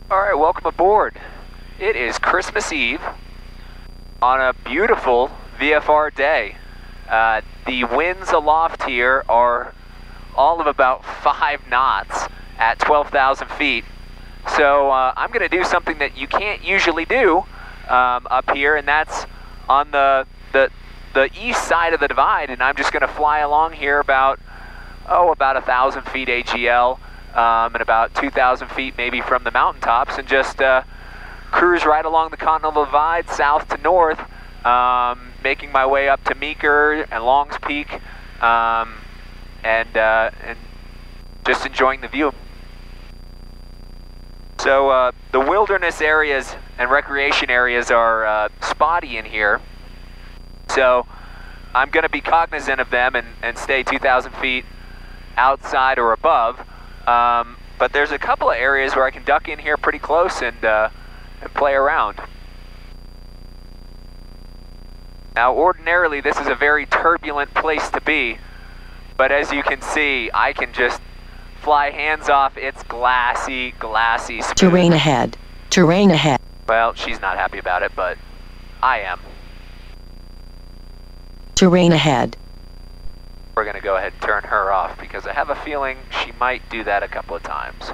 All right, welcome aboard. It is Christmas Eve on a beautiful VFR day. The winds aloft here are all of about 5 knots at 12,000 feet. So I'm going to do something that you can't usually do up here, and that's on the east side of the divide, and I'm just going to fly along here about 1,000 feet AGL. And about 2,000 feet maybe from the mountaintops, and just cruise right along the Continental Divide south to north, making my way up to Meeker and Longs Peak, and just enjoying the view. So the wilderness areas and recreation areas are spotty in here, so I'm going to be cognizant of them and stay 2,000 feet outside or above. But there's a couple of areas where I can duck in here pretty close and play around. Now, ordinarily, this is a very turbulent place to be, but as you can see, I can just fly hands off. It's glassy, smooth. Terrain ahead. Terrain ahead. Well, she's not happy about it, but I am. Terrain ahead. We're going to go ahead and turn her off because I have a feeling she might do that a couple of times.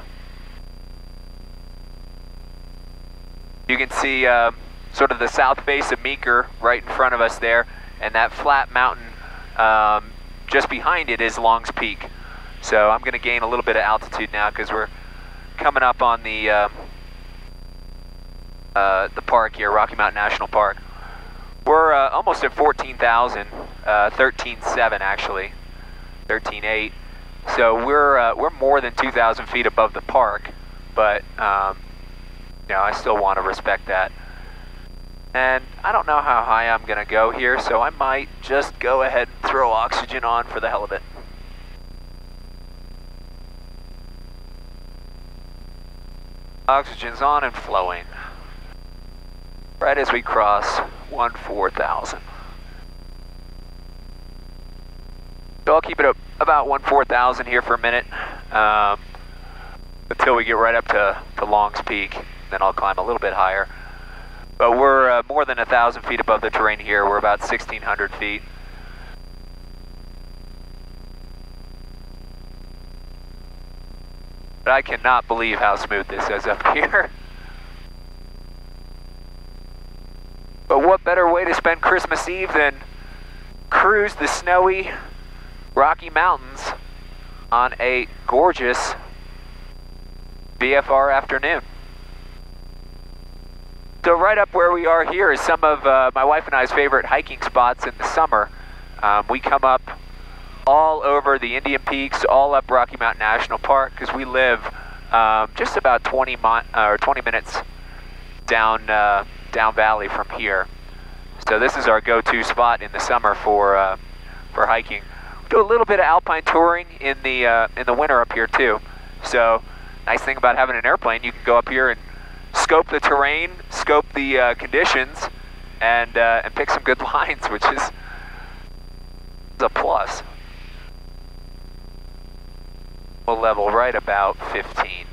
You can see sort of the south face of Meeker right in front of us there, and that flat mountain just behind it is Longs Peak. So I'm going to gain a little bit of altitude now because we're coming up on the park here, Rocky Mountain National Park. We're almost at 14,000, 13.7 actually, 13.8. So we're more than 2,000 feet above the park, but you know, I still want to respect that. And I don't know how high I'm gonna go here, so I might just go ahead and throw oxygen on for the hell of it. Oxygen's on and flowing. Right as we cross 14,000. So I'll keep it about 14,000 here for a minute until we get right up to Longs Peak. Then I'll climb a little bit higher. But we're more than 1,000 feet above the terrain here. We're about 1,600 feet. But I cannot believe how smooth this is up here. But what better way to spend Christmas Eve than cruise the snowy Rocky Mountains on a gorgeous VFR afternoon. So right up where we are here is some of my wife and I's favorite hiking spots in the summer. We come up all over the Indian Peaks, all up Rocky Mountain National Park, because we live just about 20 minutes down valley from here. So this is our go-to spot in the summer for hiking. We do a little bit of alpine touring in the winter up here too. So nice thing about having an airplane, you can go up here and scope the terrain, scope the conditions, and pick some good lines, which is a plus. We'll level right about 15.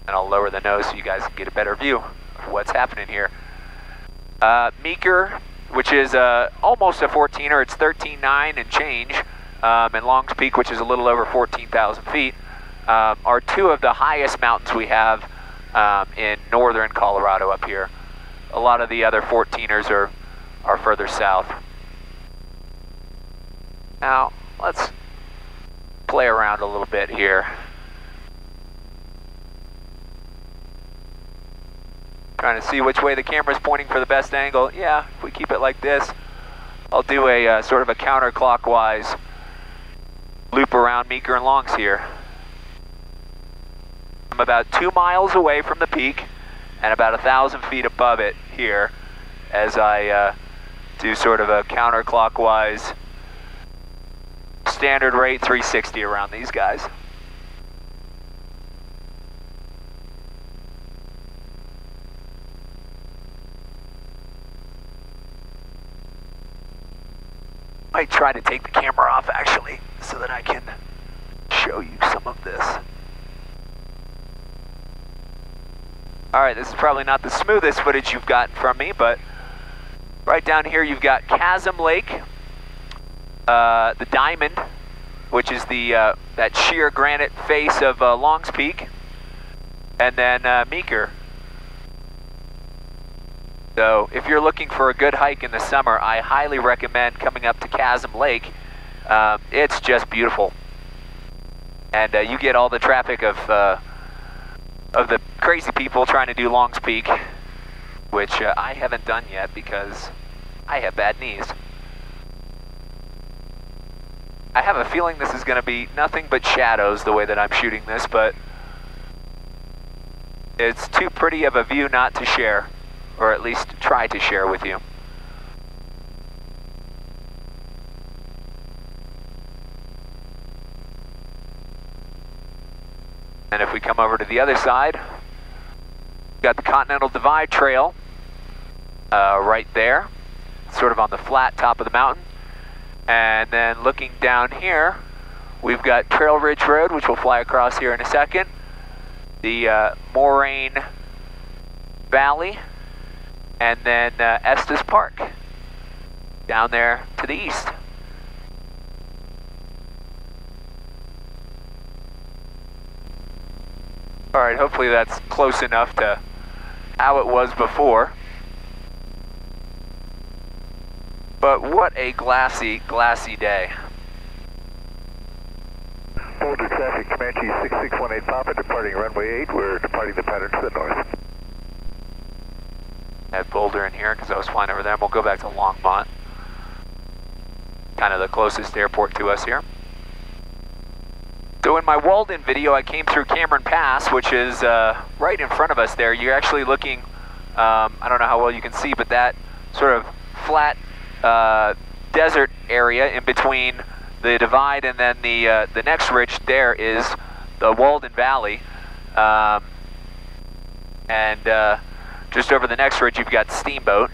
And I'll lower the nose so you guys can get a better view of what's happening here. Meeker, which is almost a 14er, it's 13.9 and change, and Longs Peak, which is a little over 14,000 feet, are two of the highest mountains we have in northern Colorado up here. A lot of the other 14ers are further south. Now, let's play around a little bit here. Trying to see which way the camera's pointing for the best angle. Yeah, if we keep it like this, I'll do a sort of a counterclockwise loop around Meeker and Longs here. I'm about 2 miles away from the peak and about 1,000 feet above it here as I do sort of a counterclockwise standard rate 360 around these guys. Might try to take the camera off actually so that I can show you some of this. All right, this is probably not the smoothest footage you've gotten from me, but right down here you've got Chasm Lake, the Diamond, which is the that sheer granite face of Longs Peak, and then Meeker. So if you're looking for a good hike in the summer, I highly recommend coming up to Chasm Lake. It's just beautiful. And you get all the traffic of the crazy people trying to do Longs Peak, which I haven't done yet because I have bad knees. I have a feeling this is going to be nothing but shadows the way that I'm shooting this, but it's too pretty of a view not to share, or at least try to share with you. And if we come over to the other side, we've got the Continental Divide trail right there, sort of on the flat top of the mountain. And then looking down here, we've got Trail Ridge Road, which we'll fly across here in a second, the Moraine Valley, and then Estes Park down there to the east. All right, hopefully that's close enough to how it was before. But what a glassy, glassy day. Boulder traffic, Comanche 6618 Papa, departing runway 8. We're departing the pattern to the north. I have Boulder in here because I was flying over there. We'll go back to Longmont, kind of the closest airport to us here. So in my Walden video, I came through Cameron Pass, which is right in front of us there. You're actually looking, I don't know how well you can see, but that sort of flat desert area in between the divide and then the next ridge there is the Walden Valley. And just over the next ridge, you've got Steamboat.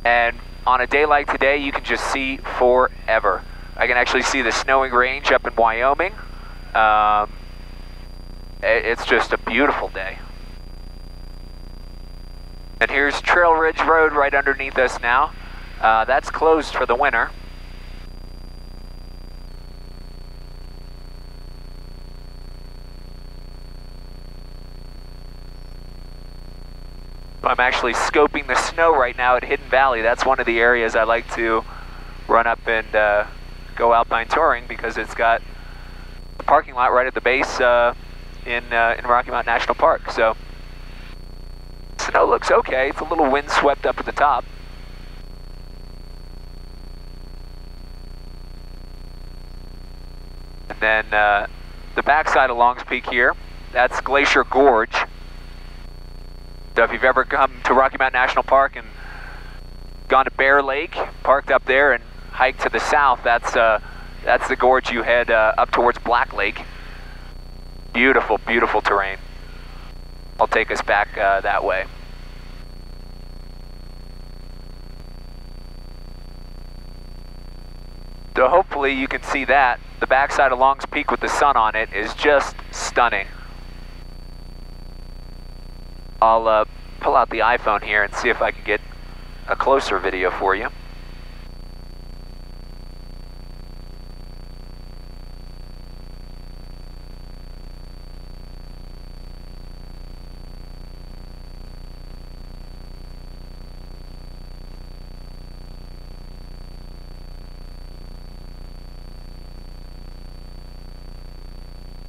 And on a day like today, you can just see forever. I can actually see the snowing range up in Wyoming. It's just a beautiful day. And here's Trail Ridge Road right underneath us now. That's closed for the winter. I'm actually scoping the snow right now at Hidden Valley. That's one of the areas I like to run up and go alpine touring because it's got a parking lot right at the base in Rocky Mountain National Park. So snow looks okay. It's a little wind swept up at the top. And then the backside of Longs Peak here, that's Glacier Gorge. So if you've ever come to Rocky Mountain National Park and gone to Bear Lake, parked up there and hiked to the south, that's the gorge you head up towards Black Lake. Beautiful, beautiful terrain. I'll take us back that way. So hopefully you can see that. The backside of Longs Peak with the sun on it is just stunning. I'll pull out the iPhone here and see if I can get a closer video for you.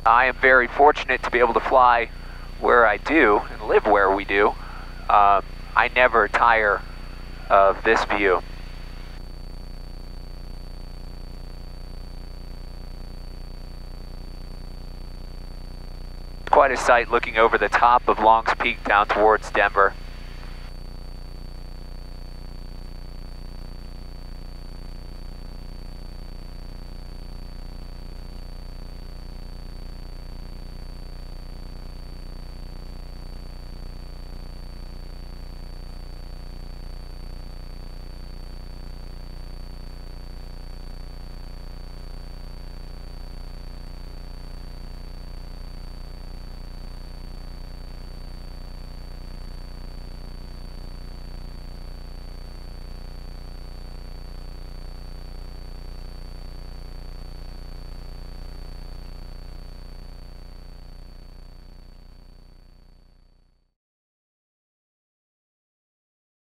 I am very fortunate to be able to fly where I do and live where we do. I never tire of this view. Quite a sight looking over the top of Longs Peak down towards Denver.